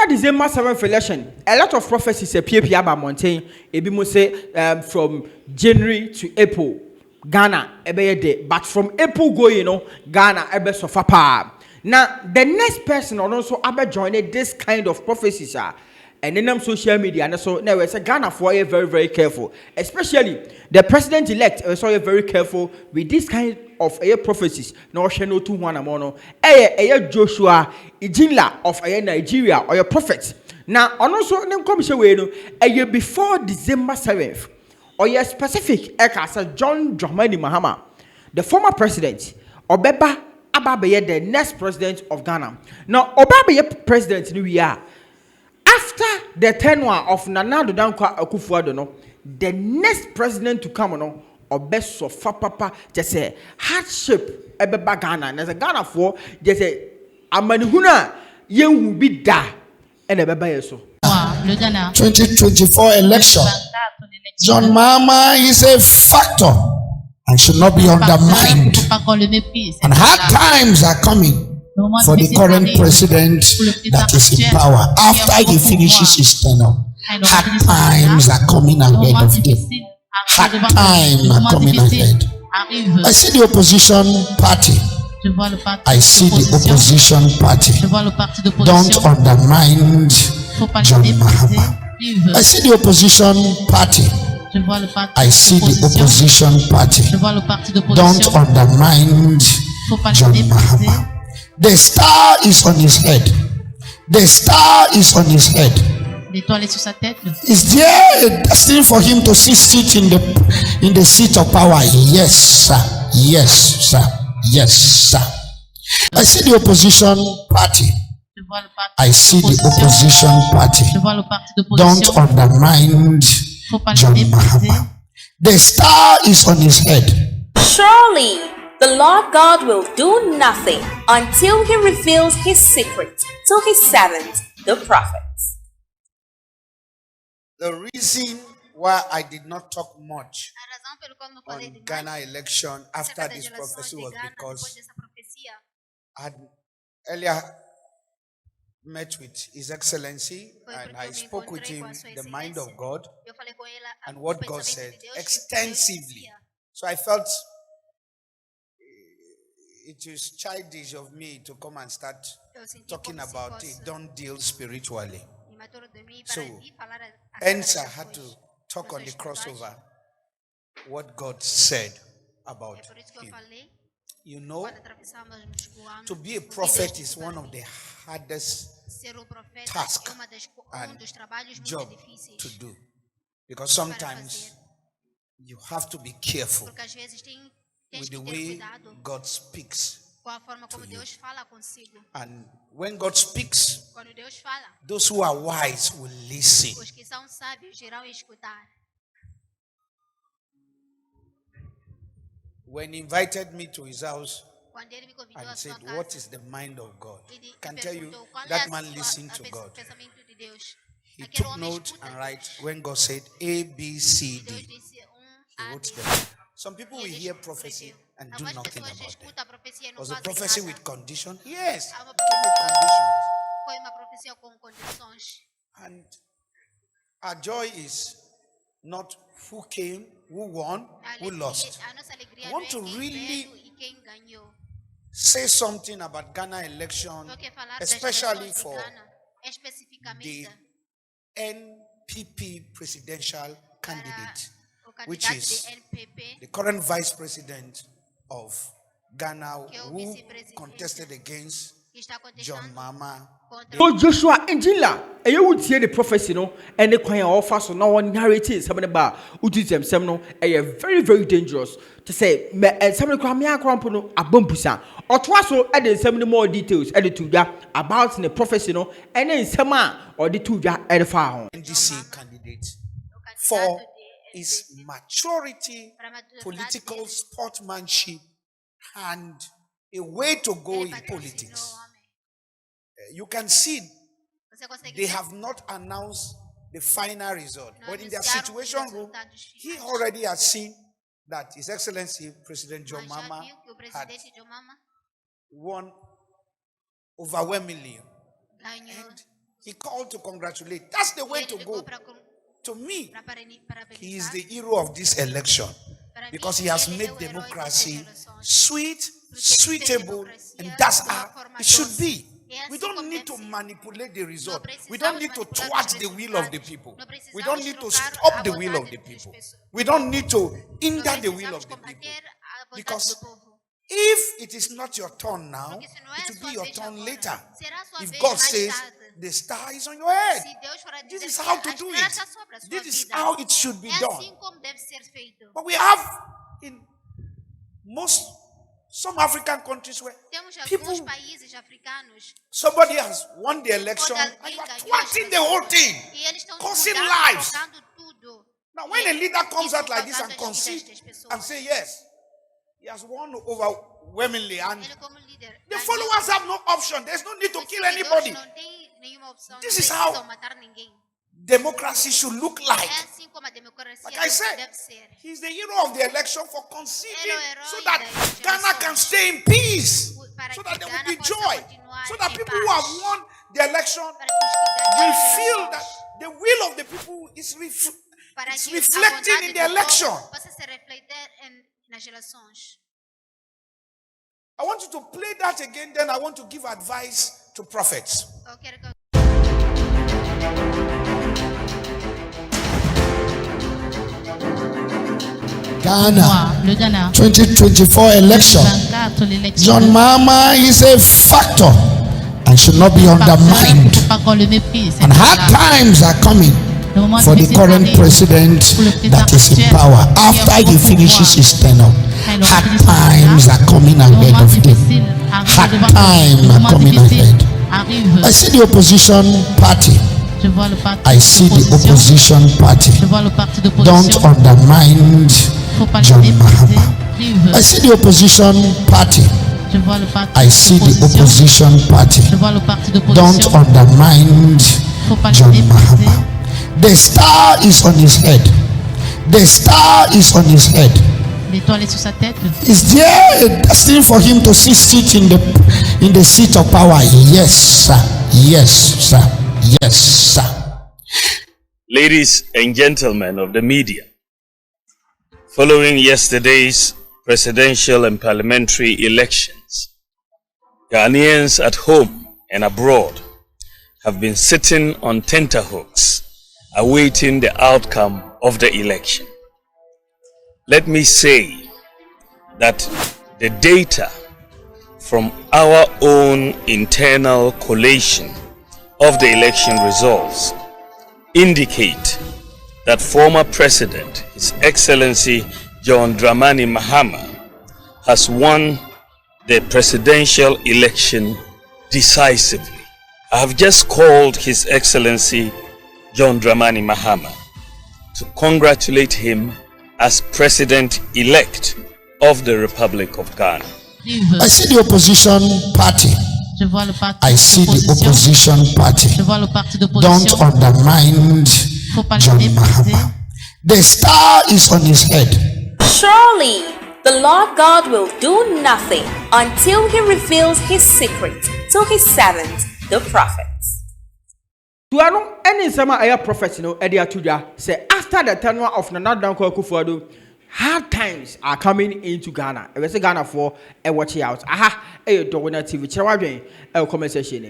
after December 7th election, a lot of prophecies appear about mountain. Ebi mo say from January to April, Ghana ebe day, but from April going, Ghana ebe so far. Now the next person also ebe join this kind of prophecies and then social media and so now we say Ghana for you very very careful, especially the president elect. So you're very careful with this kind of prophecies. No shano to one amono. Joshua Ijinla of Nigeria or your prophet. Now also them come say before December 7th or your specific eka John Dramani Mahama, the former president, Obeba Ababaye, the next president of Ghana. Now Obabaye president we are. After the tenure of Nana Addo Akufo-Addo, the next president to come on or best so fa papa just say hardship ebeba Ghana and as a Ghana for just say amanihuna ye will be da and ebeba yeso 2024 election. John Mahama is a factor and should not be undermined. And hard times are coming for the current president that is in power. After he finishes his tenure, hard times are coming ahead of him. Hard times are coming ahead. I see the opposition party. I see the opposition party. Don't undermine John Mahama. I see the opposition party. I see the opposition party. Don't undermine John Mahama. The star is on his head. The star is on his head. Is there a destiny for him to sit in the seat of power? Yes, sir. Yes, sir. Yes, sir. I see the opposition party. I see the opposition party. Don't undermine John Mahama. The star is on his head. Surely the Lord God will do nothing until he reveals his secret to his servant, the prophets. The reason why I did not talk much on Ghana election after this prophecy was because I had earlier met with His Excellency and I spoke with him the mind of God and what God said extensively. So I felt it is childish of me to come and start talking about it. Don't deal spiritually. So hence I had to talk on the crossover what God said about him. You know, to be a prophet is one of the hardest tasks and job to do, because sometimes you have to be careful with the way God speaks to you. And when God speaks, those who are wise will listen. When he invited me to his house and said, what is the mind of God? I can tell you that man listened to God. He took note and write when God said A, B, C, D. He wrote them. Some people will hear prophecy and do nothing about it. Was a prophecy with condition? Yes. With conditions. And our joy is not who came, who won, who lost. I want to really say something about Ghana election, especially for the NPP presidential candidate, which is the current vice president of Ghana, who contested against John Mahama. So Joshua Ijinla, you would hear the prophecy, and the choir offer so no one narrative something about utism semno, very, very dangerous to say some cramia crampono a bumpusa, or twice added some more details added to that about the prophecy, and then some or the two at the far NDC candidate for his maturity, political sportsmanship, and a way to go in politics. You can see they have not announced the final result, but in their situation room, he already has seen that His Excellency President John Mahama had won overwhelmingly. And He called to congratulate. That's the way to go. To me, he is the hero of this election because he has made democracy sweet, suitable, and that's how it should be. We don't need to manipulate the result. We don't need to thwart the will of the people. We don't need to stop the will of the people. We don't need to hinder the will of the people. Because if it is not your turn now, it will be your turn later. If God says the star is on your head, this is how to do it. This is how it should be done. But we have in some African countries where people, somebody has won the election and you are thwarting the whole thing, causing lives. Now when a leader comes out like this and concedes and say yes, he has won overwhelmingly, and the followers have no option. There's no need to kill anybody. This is how democracy should look like. Like I said, he's the hero of the election for conceding so that Ghana can stay in peace, so that there will be joy, so that people who have won the election will feel that the will of the people is reflecting in the election. I want you to play that again, then I want to give advice to prophets. Ghana 2024 election. John Mahama is a factor and should not be undermined. And hard times are coming for the current president that is in power after he finishes his tenure. Hard times are coming ahead of him. Hard times are coming ahead. I see the opposition party. I see the opposition party. Don't undermine John Mahama. I see the opposition party. I see the opposition party. Don't undermine John Mahama. The star is on his head. The star is on his head. L'étoile est sur sa tête. Is there a destiny for him to sit in the seat of power? Yes, sir. Yes, sir. Yes, sir. Ladies and gentlemen of the media, following yesterday's presidential and parliamentary elections, Ghanaians at home and abroad have been sitting on tenterhooks awaiting the outcome of the election. Let me say that the data from our own internal collation of the election results indicate that former President, His Excellency John Dramani Mahama, has won the presidential election decisively. I have just called His Excellency John Dramani Mahama to congratulate him as President-elect of the Republic of Ghana. I see the opposition party. I see the opposition party. Don't undermine John Mahama. The star is on his head. Surely the Lord God will do nothing until he reveals his secret to his servant, the prophets. Duano any summer air prophets no edia tuja say after the tenure of Nana Danko Akufo-Addo, hard times are coming into Ghana. We say Ghana for a watch out. Aha, Dowona TV. Chawadwen, comment section.